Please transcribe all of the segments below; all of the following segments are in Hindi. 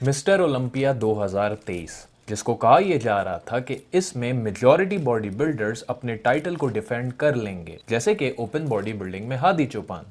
मिस्टर ओलंपिया 2023, जिसको कहा यह जा रहा था कि इसमें मेजॉरिटी बॉडी बिल्डर्स अपने टाइटल को डिफेंड कर लेंगे, जैसे कि ओपन बॉडी बिल्डिंग में हादी चौपान,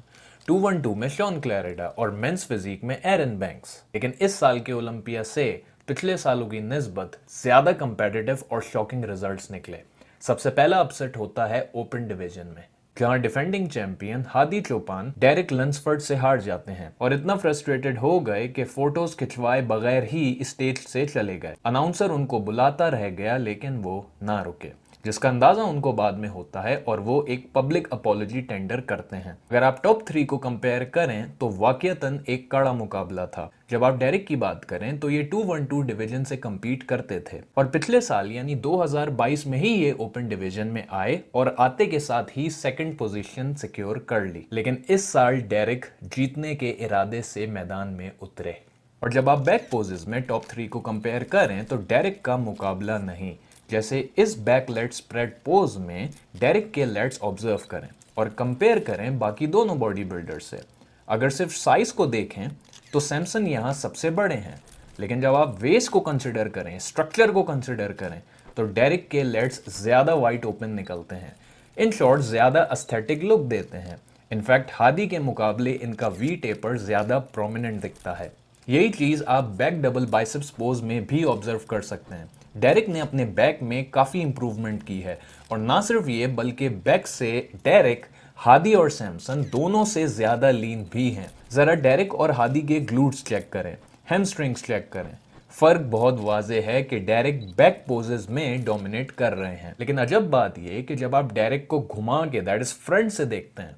212 में शॉन क्लैरेडा और मेंस फिजिक में एरन बैंक्स। लेकिन इस साल के ओलंपिया से पिछले सालों की निस्बत ज्यादा कंपेटिटिव और शॉकिंग रिजल्ट्स निकले। सबसे पहला अपसेट होता है ओपन डिवीजन में, जहां defending champion Hadi चौपान Derek Lunsford से हार जाते हैं और इतना फ्रस्ट्रेटेड हो गए कि फोटोज खिंचवाए बगैर ही स्टेज से चले गए। अनाउंसर उनको बुलाता रह गया लेकिन वो ना रुके, जिसका अंदाजा उनको बाद में होता है और वो एक पब्लिक अपॉलॉजी टेंडर करते हैं। अगर आप टॉप 3 को कंपेयर करें तो वाकईतन एक कड़ा मुकाबला था। जब आप डेरिक की बात करें तो ये 212 डिवीजन से compete करते थे और पिछले साल यानी 2022 में ही ये ओपन डिवीजन में आए और आते के साथ ही सेकंड पोजीशन सिक्योर कर ली। लेकिन इस साल डेरिक जीतने के इरादे से मैदान में उतरे और जब आप बैक पोजेस में टॉप 3 को कंपेयर करें तो डेरिक का मुकाबला नहीं। जैसे इस बैक लेट स्प्रेड पोज में डेरिक के लेट्स ऑब्जर्व करें और कंपेयर करें बाकी दोनों बॉडी बिल्डर से। अगर सिर्फ साइज को देखें तो सैमसन यहाँ सबसे बड़े हैं, लेकिन जब आप वेस्ट को कंसिडर करें, स्ट्रक्चर को कंसिडर करें, तो डेरिक के लेट्स ज्यादा वाइड ओपन निकलते हैं। इन शॉर्ट ज्यादा एस्थेटिक लुक देते हैं। इनफैक्ट हादी के मुकाबले इनका वी टेपर ज्यादा प्रोमिनेंट दिखता है। यही चीज आप बैक डबल बाइसेप्स पोज में भी ऑब्जर्व कर सकते हैं। डेरिक ने अपने बैक में काफी इंप्रूवमेंट की है और ना सिर्फ ये बल्कि बैक से डेरिक, हादी और सैमसन दोनों से ज्यादा लीन भी हैं। जरा डेरिक और हादी के ग्लूट्स चेक करें, हैमस्ट्रिंग्स चेक करें। फर्क बहुत वाजे है कि डेरिक बैक पोजेस में डोमिनेट कर रहे हैं। लेकिन अजब बात यह कि जब आप डेरिक को घुमा के दैट इज फ्रंट से देखते हैं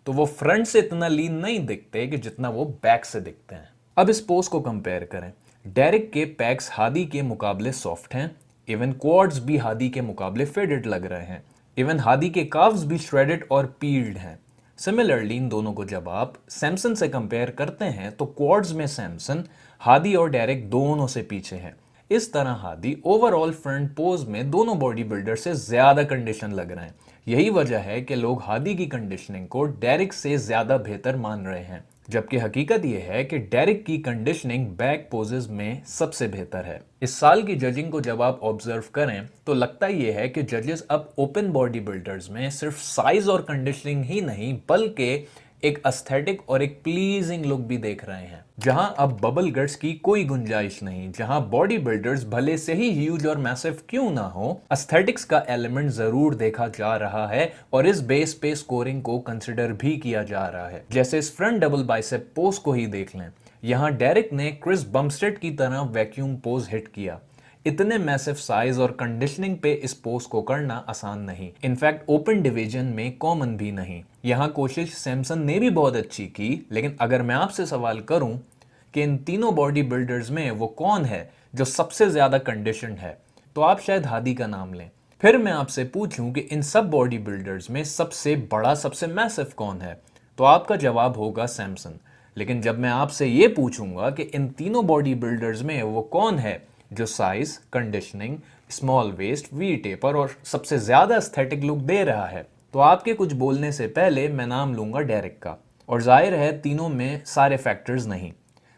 तो वो फ्रंट से इतना लीन नहीं दिखते कि जितना वो बैक से दिखते हैं। अब इस पोज को कंपेयर करें। डेरिक के पैक्स हादी के मुकाबले सॉफ्ट हैं, इवन क्वाड्स भी हादी के मुकाबले फेडेड लग रहे हैं, इवन हादी के काव्स भी श्रेडेड और पील्ड हैं। सिमिलरली इन दोनों को जब आप सैमसन से कंपेयर करते हैं तो क्वाड्स में सैमसन हादी और डेरिक दोनों से पीछे हैं। इस तरह हादी ओवरऑल फ्रंट पोज में दोनों बॉडी बिल्डर से ज्यादा कंडीशन लग रहे हैं। यही वजह है कि लोग हादी की कंडीशनिंग को डेरिक से ज्यादा बेहतर मान रहे हैं, जबकि हकीकत यह है कि डेरिक की कंडीशनिंग बैक पोजेस में सबसे बेहतर है। इस साल की जजिंग को जब आप ऑब्जर्व करें तो लगता यह है कि जजेस अब ओपन बॉडी बिल्डर्स में सिर्फ साइज और कंडीशनिंग ही नहीं बल्कि एक एस्थेटिक और एक प्लीजिंग लुक भी देख रहे हैं, जहां अब बबल गट्स की कोई गुंजाइश नहीं, जहां बॉडी बिल्डर्स भले से ही ह्यूज और मैसिव क्यों ना हो, एस्थेटिक्स का एलिमेंट जरूर देखा जा रहा है और इस बेस पे स्कोरिंग को कंसिडर भी किया जा रहा है। जैसे इस फ्रंट डबल बाइसेप पोज को ही देख लें। यहां डेरिक ने क्रिस बम्स्टेड की तरह वैक्यूम पोज हिट किया। इतने मैसिव साइज और कंडीशनिंग पे इस पोज को करना आसान नहीं, इनफैक्ट ओपन डिवीजन में कॉमन भी नहीं। यहां कोशिश सैमसन ने भी बहुत अच्छी की, लेकिन अगर मैं आपसे सवाल करूं कि इन तीनों बॉडी बिल्डर्स में वो कौन है जो सबसे ज्यादा कंडीशनड है, तो आप शायद हादी का नाम लें। फिर मैं आपसे पूछूं कि इन सब बॉडी बिल्डर्स में सबसे बड़ा, सबसे मैसिव कौन है, तो आपका जवाब होगा सैमसन। लेकिन जब मैं आपसे ये पूछूंगा कि इन तीनों बॉडी बिल्डर्स में वो कौन है जो size, conditioning, small waist, V taper और सबसे ज्यादा एस्थेटिक लुक दे रहा है, तो आपके कुछ बोलने से पहले मैं नाम लूंगा डेरिक का। और जाहिर है तीनों में सारे फैक्टर्स नहीं।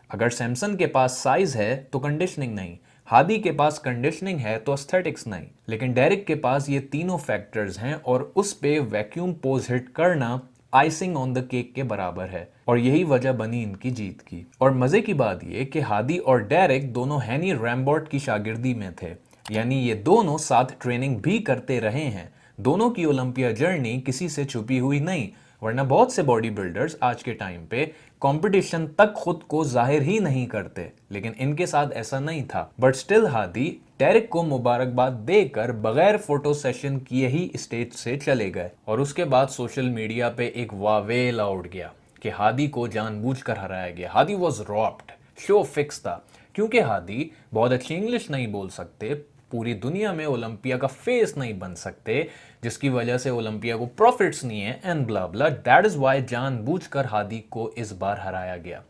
अगर सैमसन के पास साइज है तो कंडीशनिंग नहीं, हादी के पास कंडीशनिंग है तो एस्थेटिक्स नहीं, लेकिन डेरिक के पास ये तीनों फैक्टर्स हैं और उस पे वैक्यूम पोज हिट करना आइसिंग ऑन द केक के बराबर है और यही वजह बनी इनकी जीत की। और मजे की बात यह कि हादी और डेरिक दोनों हैनी रैम्बोर्ट की शागिर्दी में थे, यानी ये दोनों साथ ट्रेनिंग भी करते रहे हैं। दोनों की ओलंपिया जर्नी किसी से छुपी हुई नहीं, वरना बहुत से बॉडी बिल्डर्स आज के टाइम पे कंपटीशन तक खुद को जाहिर ही नहीं करते, लेकिन इनके साथ ऐसा नहीं था। बट स्टिल हादी डेरिक को मुबारकबाद देकर बगैर फोटो सेशन किए ही स्टेज से चले गए और उसके बाद सोशल मीडिया पे एक वावेला उड़ गया कि हादी को जानबूझकर हराया गया। हादी वॉज रॉप्ड, शो फिक्स था, क्योंकि हादी बहुत अच्छी इंग्लिश नहीं बोल सकते, पूरी दुनिया में ओलंपिया का फेस नहीं बन सकते, जिसकी वजह से ओलंपिया को प्रॉफिट्स नहीं है and blah blah. That is why जानबूझकर हादी को इस बार हराया गया।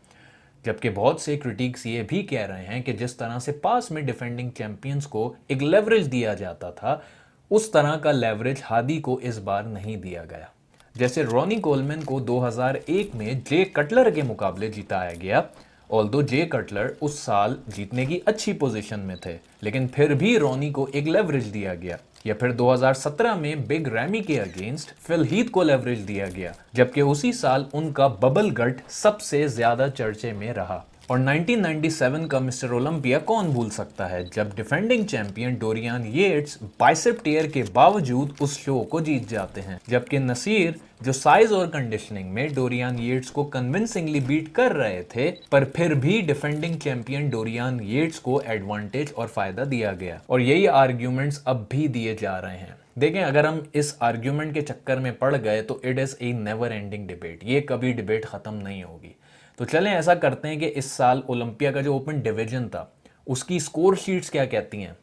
जबकि बहुत से क्रिटिक्स ये भी कह रहे हैं कि जिस तरह से पास में डिफेंडिंग चैंपियंस को एक लेवरेज दिया जाता था, उस तरह का लेवरेज हादी को इस बार नहीं दिया गया। जैसे रॉनी कोलमैन को 2001 में जे कटलर के मुकाबले जिताया गया ऑल्दो जे कटलर उस साल जीतने की अच्छी पोजीशन में थे, लेकिन फिर भी रॉनी को एक लेवरेज दिया गया। या फिर 2017 में बिग रैमी के अगेंस्ट फिल हीथ को लेवरेज दिया गया, जबकि उसी साल उनका बबल गट सबसे ज्यादा चर्चे में रहा। और 1997 का मिस्टर ओलंपिया कौन भूल सकता है, जब defending champion Dorian Yates bicep tear के बावजूद उस शो को जीत जाते हैं, जबकि नसीर जो साइज और कंडीशनिंग में डोरियन येट्स को कन्विंसिंगली बीट कर रहे थे, पर फिर भी डिफेंडिंग चैंपियन डोरियन येट्स को एडवांटेज और फायदा दिया गया। और यही आर्ग्यूमेंट्स अब भी दिए जा रहे हैं। देखें, अगर हम इस आर्ग्यूमेंट के चक्कर में पड़ गए तो it is a never ending debate, ये कभी डिबेट खत्म नहीं होगी। तो चलें ऐसा करते हैं कि इस साल ओलंपिया का जो ओपन डिवीजन था उसकी स्कोर शीट्स क्या कहती हैं,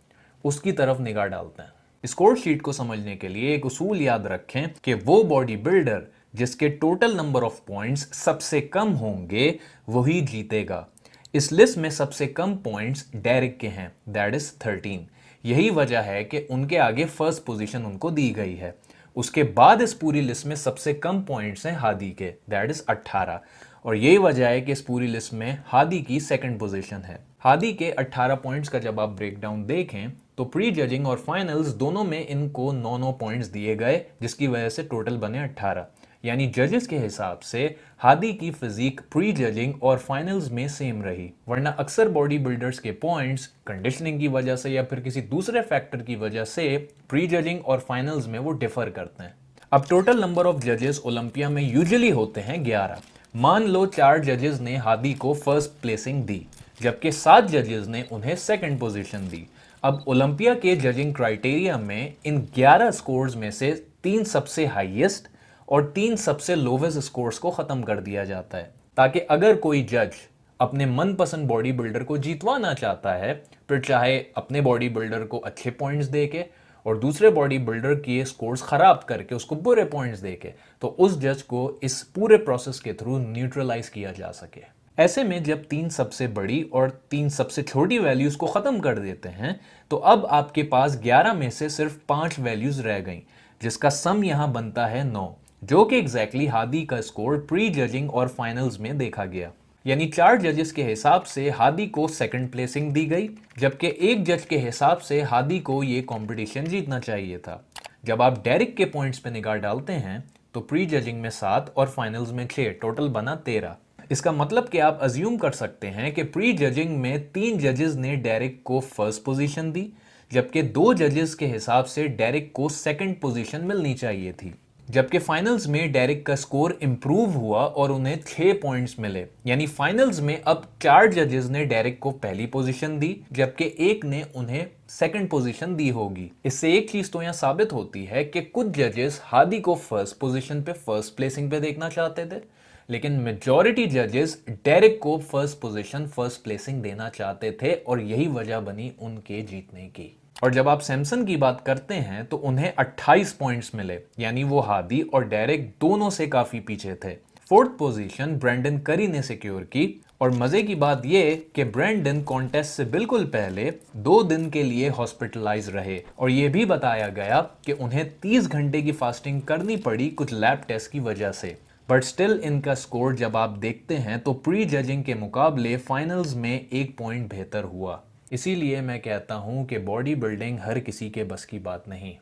उसकी तरफ निगाह डालते हैं। स्कोर शीट को समझने के लिए एक उसूल याद रखें कि वो बॉडी बिल्डर जिसके टोटल नंबर ऑफ पॉइंट्स सबसे कम होंगे वही जीतेगा। इस लिस्ट में सबसे कम पॉइंट्स डेरिक के हैं, दैट इज 13। यही वजह है कि उनके आगे फर्स्ट पोजीशन उनको दी गई है। उसके बाद इस पूरी लिस्ट में सबसे कम पॉइंट्स हैं हादी के, दैट इज 18। और यही वजह है कि इस पूरी लिस्ट में हादी की सेकंड पोजीशन है। हादी के 18 पॉइंट्स का जब आप ब्रेकडाउन देखें तो प्री जजिंग और फाइनल्स दोनों में इनको 9-9 पॉइंट्स दिए गए, जिसकी वजह से टोटल बने 18। यानी जजेस के हिसाब से हादी की फिजिक प्री जजिंग और फाइनल्स में सेम रही, वरना अक्सर बॉडी बिल्डर्स के पॉइंट्स कंडीशनिंग की वजह से या फिर किसी दूसरे फैक्टर की वजह से प्री जजिंग और फाइनल्स में वो डिफर करते हैं। अब टोटल नंबर ऑफ जजेस ओलंपिया में यूजुअली होते हैं 11। मान लो 4 जजेस ने हादी को फर्स्ट प्लेसिंग दी, जबकि 7 जजेस ने उन्हें सेकंड पोजीशन दी। अब ओलंपिया के जजिंग क्राइटेरिया में इन 11 स्कोर्स में से 3 सबसे हाईएस्ट और 3 सबसे लोवेस्ट स्कोर्स को खत्म कर दिया जाता है, ताकि अगर कोई जज अपने मनपसंद बॉडी बिल्डर को जीतवाना चाहता है, फिर चाहे अपने बॉडी बिल्डर को अच्छे पॉइंट्स देके और दूसरे बॉडी बिल्डर के स्कोर्स खराब करके उसको बुरे पॉइंट्स देके, तो उस जज को इस पूरे प्रोसेस के थ्रू न्यूट्रलाइज किया जा सके। ऐसे में जब 3 सबसे बड़ी और 3 सबसे छोटी वैल्यूज को खत्म कर देते हैं, तो अब आपके पास 11 में से सिर्फ 5 वैल्यूज रह गई, जिसका सम यहां बनता है 9, जो कि एग्जैक्टली हादी का स्कोर प्री जजिंग और फाइनल्स में देखा गया। यानी 4 जजेस के हिसाब से हादी को सेकंड प्लेसिंग दी गई, जबकि एक जज के हिसाब से हादी को ये कंपटीशन जीतना चाहिए था। जब आप डेरिक के पॉइंट्स पे निगाह डालते हैं तो प्री जजिंग में 7 और फाइनल्स में 6, टोटल बना 13। इसका मतलब कि आप अज्यूम कर सकते हैं कि प्री जजिंग में 3 जजेस ने डेरिक को फर्स्ट पोजीशन दी, जबकि 2 जजेस के हिसाब से डेरिक को सेकंड पोजीशन मिलनी चाहिए थी। जबकि फाइनल्स में डेरिक का स्कोर इंप्रूव हुआ और उन्हें 6 पॉइंट्स मिले। यानी फाइनल्स में अब 4 जजेस ने डेरिक को पहली पोजीशन दी, जबकि एक ने उन्हें सेकंड पोजीशन दी होगी। इससे एक चीज तो यहां साबित होती है कि कुछ जजेस हादी को फर्स्ट पोजीशन पे, फर्स्ट प्लेसिंग पे देखना चाहते थे, लेकिन मेजॉरिटी जजेस डेरिक को फर्स्ट पोजीशन, फर्स्ट प्लेसिंग देना चाहते थे, और यही वजह बनी उनके जीतने की। और जब आप सैमसन की बात करते हैं तो उन्हें 28 पॉइंट्स मिले, यानी वो हादी और डेरिक दोनों से काफी पीछे थे। फोर्थ पोजीशन ब्रेंडन करी ने सिक्योर की, और मजे की बात यह कि ब्रेंडन कॉन्टेस्ट से बिल्कुल पहले 2 दिन के लिए हॉस्पिटलाइज रहे, और यह भी बताया गया कि उन्हें 30 घंटे की फास्टिंग करनी पड़ी कुछ लैब टेस्ट की वजह से। बट स्टिल इनका स्कोर जब आप देखते हैं तो प्री जजिंग के मुकाबले फाइनल्स में 1 पॉइंट बेहतर हुआ। इसीलिए मैं कहता हूं कि बॉडी बिल्डिंग हर किसी के बस की बात नहीं,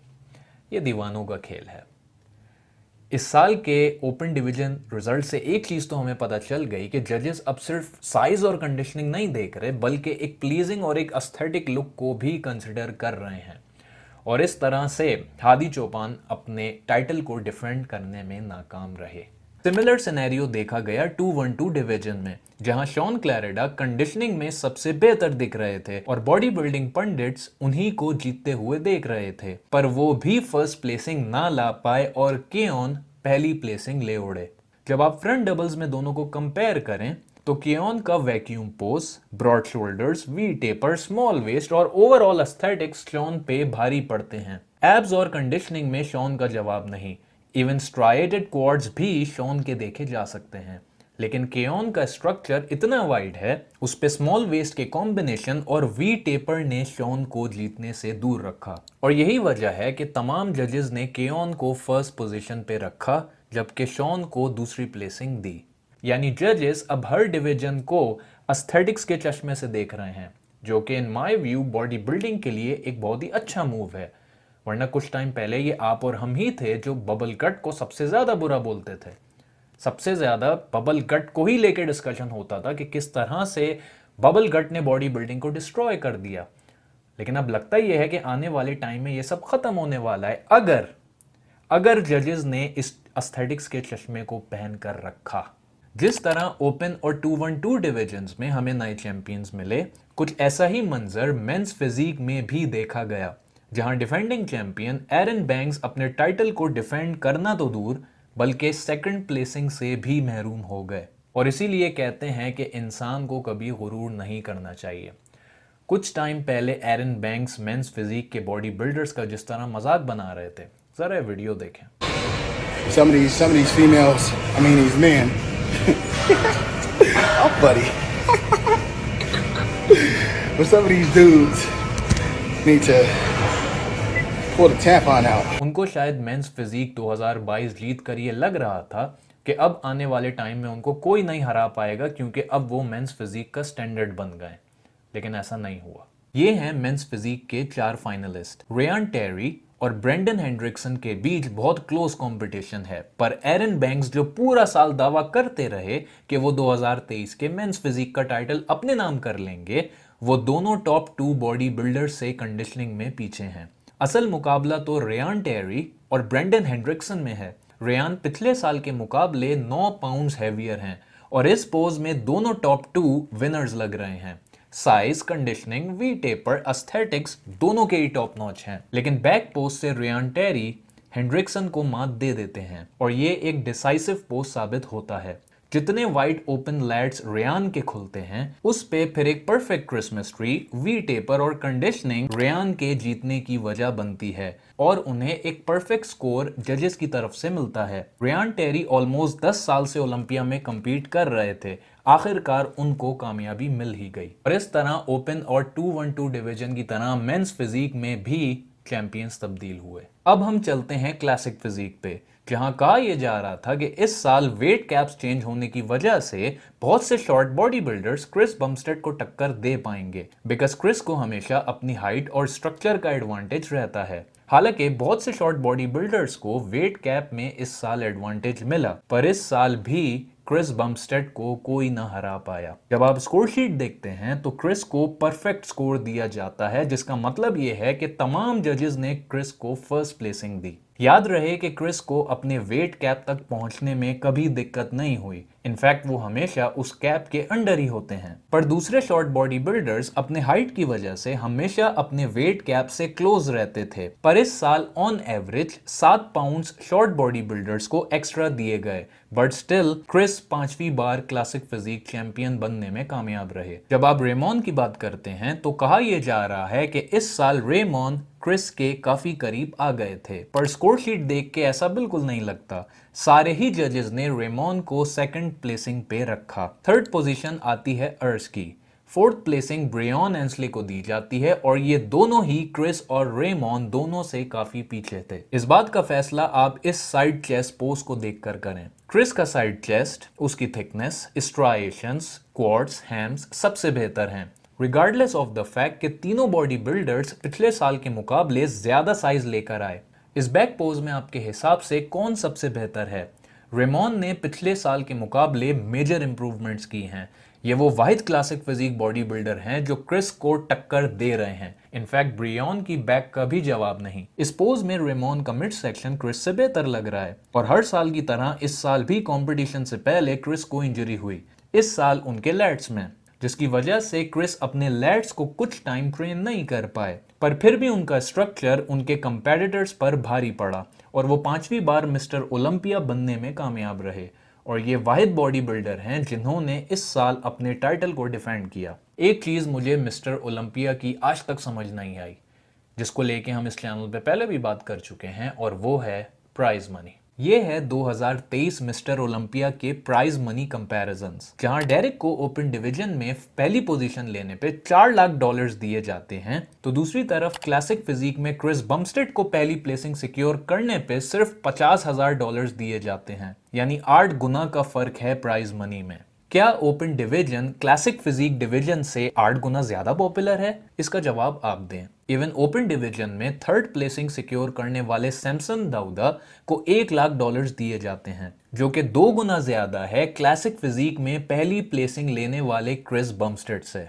ये दीवानों का खेल है। इस साल के ओपन डिवीजन रिजल्ट से एक चीज़ तो हमें पता चल गई कि जजेस अब सिर्फ साइज और कंडीशनिंग नहीं देख रहे, बल्कि एक प्लीजिंग और एक एस्थेटिक लुक को भी कंसिडर कर रहे हैं। और इस तरह से हादी चौपान अपने टाइटल को डिफेंड करने में नाकाम रहे। सिमिलर सिनेरियो देखा गया 212 डिवीजन में, जहां शॉन क्लैरेडा कंडीशनिंग में सबसे बेहतर दिख रहे थे और बॉडी बिल्डिंग पंडिट्स उन्हीं को जीतते हुए देख रहे थे, पर वो भी फर्स्ट प्लेसिंग ना ला पाए और केओन पहली प्लेसिंग ले उड़े। जब आप फ्रंट डबल्स में दोनों को कंपेयर करें तो केओन का vacuum pose, broad shoulders, V taper, small waist और ओवरऑल एस्थेटिक्स शॉन पे भारी पड़ते हैं। एब्स और कंडीशनिंग में शॉन का जवाब नहीं, इवन स्ट्राइडेड क्वाड्स भी शॉन के देखे जा सकते हैं, लेकिन केओन का स्ट्रक्चर इतना वाइड है, उस पे स्मॉल वेस्ट के कॉम्बिनेशन और वी टेपर ने शॉन को जीतने से दूर रखा। और यही वजह है कि तमाम जजेस ने केओन को फर्स्ट पोजीशन पे रखा, जबकि शॉन को दूसरी प्लेसिंग दी। यानी जजेस अब हर डिवीजन को एस्थेटिक्स के चश्मे से देख रहे हैं, जो कि in my view body building के लिए एक बहुत ही अच्छा मूव है। वरना कुछ टाइम पहले ये आप और हम ही थे जो बबल गट को सबसे ज़्यादा बुरा बोलते थे। सबसे ज़्यादा बबल गट को ही लेके डिस्कशन होता था कि किस तरह से बबल गट ने बॉडी बिल्डिंग को डिस्ट्रॉय कर दिया। लेकिन अब लगता ही है कि आने वाले टाइम में ये सब खत्म होने वाला है, अगर जजेस ने इस एस्थेटिक्स के चश्मे को पहन कर रखा। जिस तरह ओपन और 212 डिविजन्स में हमें नए चैंपियंस मिले, कुछ ऐसा ही मंजर मेंस फिजिक में भी देखा गया, जहां डिफेंडिंग चैंपियन एरन बैंक्स अपने टाइटल को डिफेंड करना तो दूर बल्कि सेकंड प्लेसिंग से भी महरूम हो गए। और इसीलिए कहते हैं कि इंसान को कभी गुरूर नहीं करना चाहिए। कुछ टाइम पहले एरन बैंक्स मेंस फिजिक के बॉडी बिल्डर्स का जिस तरह मजाक बना रहे थे, जरा वीडियो देखें। Some of these females, I mean these men, I'm funny. But some of these dudes need to pull the tampon out. उनको शायद मेंस फिजिक 2022 जीत कर ये लग रहा था कि अब आने वाले टाइम में उनको कोई नहीं हरा पाएगा, क्योंकि अब वो मेंस फिजिक का स्टैंडर्ड बन गए। लेकिन ऐसा नहीं हुआ। ये हैं मेंस फिजिक के 4 फाइनलिस्ट। रेयान टेरी और ब्रेंडन हेंड्रिक्सन के बीच बहुत क्लोज कंपटीशन है, पर एरन बैंक्स जो पूरा साल दावा करते रहे कि वो 2023 के मेंस फिजिक का टाइटल अपने नाम कर लेंगे, वो दोनों टॉप 2 बॉडी बिल्डर से कंडीशनिंग में पीछे हैं। असल मुकाबला तो रेयान टेरी और ब्रेंडन हेंड्रिक्सन में है। रेयान पिछले साल के मुकाबले 9 पाउंड्स हैवियर हैं और इस पोज में दोनों टॉप 2 विनर्स लग रहे हैं। Size, conditioning, we taper, aesthetics दोनों के ही टॉप नॉच हैं। लेकिन बैक पोस्ट से रेयान टेरी हेंड्रिक्सन को मात दे देते हैं और ये एक डिसाइसिव पोस्ट साबित होता है। जितने वाइड ओपन लैट्स रेयान के खुलते हैं, उस पे फिर एक perfect Christmas tree, we taper और कंडीशनिंग रेयान के जीतने की वजह बनती है और उन्हें एक परफेक्ट स्कोर जजेस की तरफ से मिलता है। रेयान टेरी ऑलमोस्ट 10 साल से ओलंपिया में compete कर रहे थे, आखिरकार उनको कामयाबी मिल ही गई। और इस तरह ओपन और 212 डिवीजन की तरह मेंस फिजिक में भी चैंपियंस तब्दील हुए। अब हम चलते हैं क्लासिक फिजिक पे, जहां कहा यह जा रहा था कि इस साल वेट कैप्स चेंज होने की वजह से बहुत से short body builders Chris Bumstead को टक्कर दे पाएंगे, बिकॉज क्रिस को हमेशा अपनी हाइट और स्ट्रक्चर का एडवांटेज रहता है। हालांकि बहुत से शॉर्ट बॉडी बिल्डर्स को वेट कैप में इस साल एडवांटेज मिला, पर इस साल भी क्रिस बमस्टेड को कोई ना हरा पाया। जब आप स्कोर शीट देखते हैं तो क्रिस को परफेक्ट स्कोर दिया जाता है, जिसका मतलब यह है कि तमाम जजेस ने क्रिस को फर्स्ट प्लेसिंग दी। याद रहे कि क्रिस को अपने वेट कैप तक पहुंचने में कभी दिक्कत नहीं हुई, इनफैक्ट वो हमेशा उस कैप के अंडर ही होते हैं। पर दूसरे शॉर्ट बॉडी बिल्डर्स अपने हाइट की वजह से हमेशा अपने वेट कैप से क्लोज रहते थे, पर इस साल on average 7 pounds short body builders को एक्स्ट्रा दिए गए, बट स्टिल क्रिस 5वीं बार क्लासिक फिजिक चैंपियन बनने में कामयाब रहे। जब आप रेमॉन की बात करते हैं तो कहा यह जा रहा है कि इस साल रेमॉन क्रिस के काफी करीब आ गए थे, पर स्कोर शीट देख के ऐसा बिल्कुल नहीं लगता। सारे ही जजेस ने रेमॉन को सेकंड प्लेसिंग पे रखा। थर्ड पोजीशन आती है अर्स की, फोर्थ प्लेसिंग ब्रियॉन एंसले को दी जाती है और ये दोनों ही क्रिस और रेमॉन दोनों से काफी पीछे थे। इस बात का फैसला आप इस साइड चेस्ट पोज को देखकर करें। क्रिस का साइड चेस्ट, उसकी थिकनेस, स्ट्राइएशंस, क्वाड्स, हैम्स सबसे बेहतर हैं, रिगार्डलेस ऑफ द फैक्ट कि तीनों बॉडी बिल्डर्स पिछले साल के मुकाबले ज्यादा साइज लेकर आए। इस बैक पोज में आपके हिसाब से कौन सबसे बेहतर है? रेमॉन ने पिछले साल के मुकाबले मेजर इंप्रूवमेंट्स की हैं। ये वो वाहिद क्लासिक फिजिक बॉडी बिल्डर हैं जो क्रिस को टक्कर दे रहे हैं। इनफैक्ट ब्रियॉन की बैक का भी जवाब नहीं। इस पोज में रेमॉन का मिड सेक्शन क्रिस से बेहतर लग रहा है और हर साल की तरह इस साल भी कंपटीशन से पहले क्रिस को इंजरी हुई, इस साल उनके लैट्स में, जिसकी वजह से क्रिस अपने लैट्स को कुछ टाइम ट्रेन नहीं कर पाए, पर फिर भी उनका स्ट्रक्चर उनके कंपेटिटर्स पर भारी पड़ा और वो 5वीं बार मिस्टर ओलंपिया बनने में कामयाब रहे। और ये वाहिद बॉडी बिल्डर हैं जिन्होंने इस साल अपने टाइटल को डिफेंड किया। एक चीज़ मुझे मिस्टर ओलंपिया की आज तक समझ नहीं आई, जिसको लेके हम इस चैनल पे पहले भी बात कर चुके हैं, और वो है प्राइज मनी। ये है 2023 मिस्टर ओलंपिया के प्राइज मनी कंपैरिजंस, जहां डेरिक को ओपन डिवीजन में पहली पोजीशन लेने पे $4 लाख दिए जाते हैं, तो दूसरी तरफ क्लासिक फिजिक में क्रिस बमस्टेड को पहली प्लेसिंग सिक्योर करने पे सिर्फ $50,000 दिए जाते हैं। यानी 8 गुना का फर्क है प्राइज मनी में। क्या open division classic physique division से 8 गुना ज्यादा पॉपुलर है? इसका जवाब आप दें। इवन ओपन डिवीजन में थर्ड प्लेसिंग सिक्योर करने वाले सैमसन दाऊदा को $1 लाख दिए जाते हैं, जो कि 2 गुना ज्यादा है क्लासिक फिजिक में पहली प्लेसिंग लेने वाले क्रिस बमस्टेड से,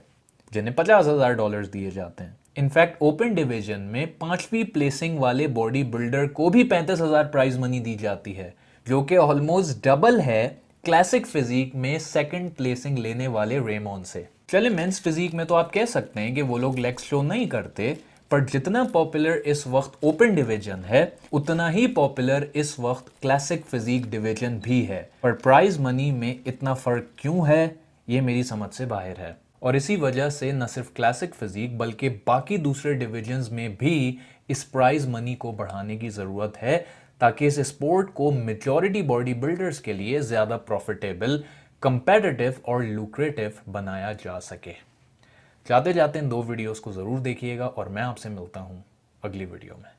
जिन्हें $50,000 दिए जाते हैं। इनफैक्ट ओपन डिवीजन में 5वीं प्लेसिंग वाले बॉडी बिल्डर को भी 35,000 प्राइज मनी दी जाती है, जो कि ऑलमोस्ट डबल है क्लासिक फिजिक में सेकंड प्लेसिंग लेने वाले रेमोन से। चले मेंस फिजिक में तो आप कह सकते हैं कि वो लोग लेग्स शो नहीं करते, पर जितना पॉपुलर इस वक्त ओपन डिवीजन है उतना ही पॉपुलर इस वक्त क्लासिक फिजिक डिवीजन भी है। पर प्राइज मनी में इतना फर्क क्यों है, ये मेरी समझ से बाहर है। और इसी वजह से न सिर्फ क्लासिक फिजिक बल्कि बाकी दूसरे डिवीजन्स में भी इस प्राइज मनी को बढ़ाने की ज़रूरत है, ताकि इस स्पोर्ट को मेजॉरिटी बॉडी बिल्डर्स के लिए ज़्यादा प्रॉफिटेबल, कंपेटिटिव और लुक्रेटिव बनाया जा सके। जाते जाते इन 2 वीडियोस को ज़रूर देखिएगा और मैं आपसे मिलता हूँ अगली वीडियो में।